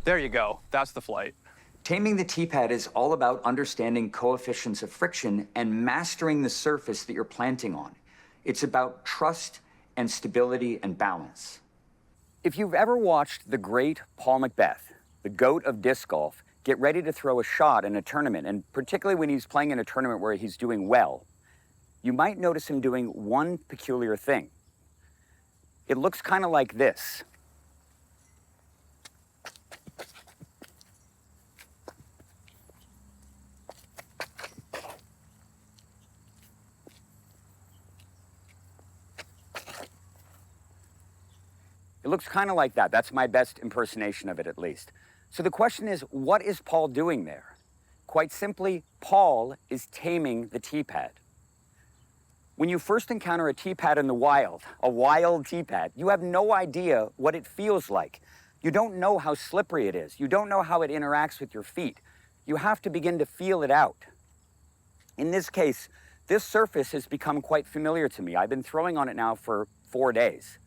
There you go. That's the flight. Taming the tee pad is all about understanding coefficients of friction and mastering the surface that you're planting on. It's about trust and stability and balance. If you've ever watched the great Paul McBeth, the GOAT of disc golf, get ready to throw a shot in a tournament, and particularly when he's playing in a tournament where he's doing well, you might notice him doing one peculiar thing. It looks kind of like this. It looks kind of like that. That's my best impersonation of it, at least. So the question is, what is Paul doing there? Quite simply, Paul is taming the tee pad. When you first encounter a tee pad in the wild, a wild tee pad, you have no idea what it feels like. You don't know how slippery it is. You don't know how it interacts with your feet. You have to begin to feel it out. In this case, this surface has become quite familiar to me. I've been throwing on it now for 4 days.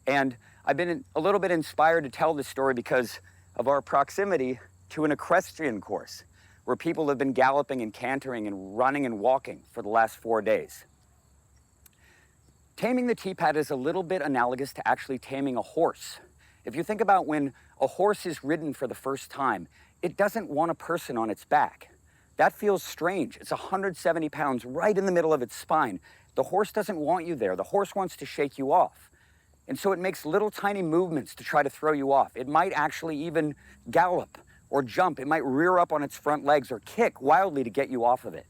And I've been a little bit inspired to tell this story because of our proximity to an equestrian course where people have been galloping and cantering and running and walking for the last 4 days. Taming the tee pad is a little bit analogous to actually taming a horse. If you think about when a horse is ridden for the first time, it doesn't want a person on its back. That feels strange. It's 170 pounds right in the middle of its spine. The horse doesn't want you there. The horse wants to shake you off. And so it makes little tiny movements to try to throw you off. It might actually even gallop or jump. It might rear up on its front legs or kick wildly to get you off of it.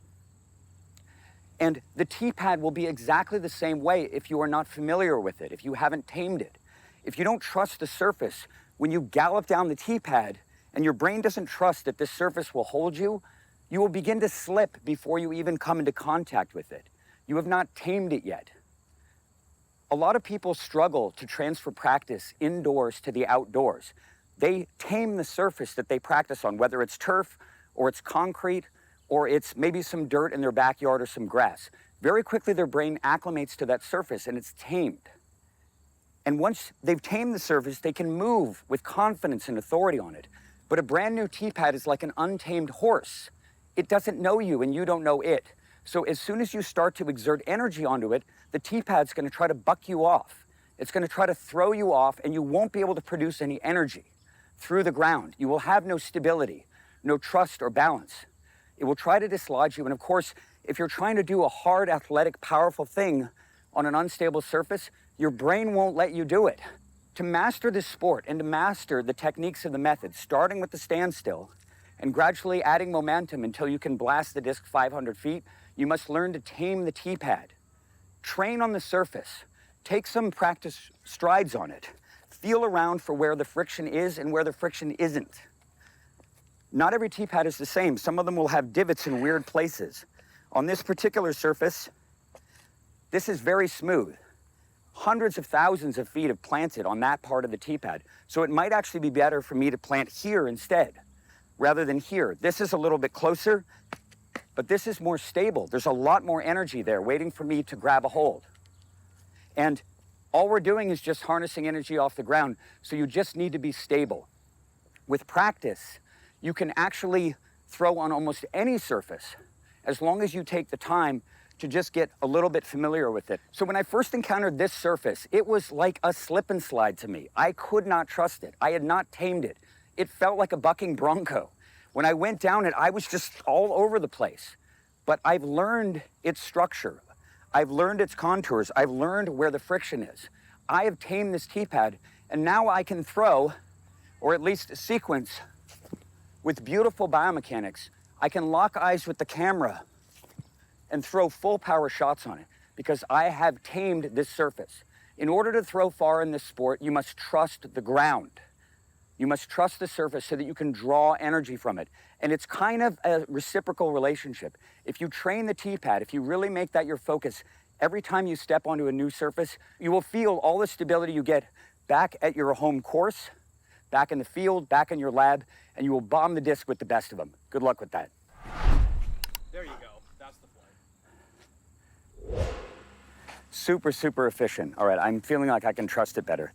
And the tee pad will be exactly the same way if you are not familiar with it, if you haven't tamed it. If you don't trust the surface, when you gallop down the tee pad and your brain doesn't trust that this surface will hold you, you will begin to slip before you even come into contact with it. You have not tamed it yet. A lot of people struggle to transfer practice indoors to the outdoors. They tame the surface that they practice on, whether it's turf or it's concrete or it's maybe some dirt in their backyard or some grass. Very quickly, their brain acclimates to that surface and it's tamed. And once they've tamed the surface, they can move with confidence and authority on it. But a brand new tee pad is like an untamed horse. It doesn't know you and you don't know it. So as soon as you start to exert energy onto it, the tee pad's going to try to buck you off. It's going to try to throw you off and you won't be able to produce any energy through the ground. You will have no stability, no trust or balance. It will try to dislodge you. And of course, if you're trying to do a hard, athletic, powerful thing on an unstable surface, your brain won't let you do it. To master this sport and to master the techniques of the method, starting with the standstill and gradually adding momentum until you can blast the disc 500 feet, you must learn to tame the tee pad. Train on the surface. Take some practice strides on it. Feel around for where the friction is and where the friction isn't. Not every tee pad is the same. Some of them will have divots in weird places. On this particular surface, this is very smooth. Hundreds of thousands of feet have planted on that part of the tee pad. So it might actually be better for me to plant here instead, rather than here. This is a little bit closer, but this is more stable. There's a lot more energy there waiting for me to grab a hold. And all we're doing is just harnessing energy off the ground, so you just need to be stable. With practice, you can actually throw on almost any surface as long as you take the time to just get a little bit familiar with it. So when I first encountered this surface, it was like a slip and slide to me. I could not trust it. I had not tamed it. It felt like a bucking bronco. When I went down it, I was just all over the place. But I've learned its structure. I've learned its contours. I've learned where the friction is. I have tamed this tee pad, and now I can throw, or at least sequence, with beautiful biomechanics. I can lock eyes with the camera and throw full power shots on it because I have tamed this surface. In order to throw far in this sport, you must trust the ground. You must trust the surface so that you can draw energy from it. And it's kind of a reciprocal relationship. If you train the tee pad, if you really make that your focus, every time you step onto a new surface, you will feel all the stability you get back at your home course, back in the field, back in your lab, and you will bomb the disc with the best of them. Good luck with that. There you go. That's the flight. Super, super efficient. All right, I'm feeling like I can trust it better.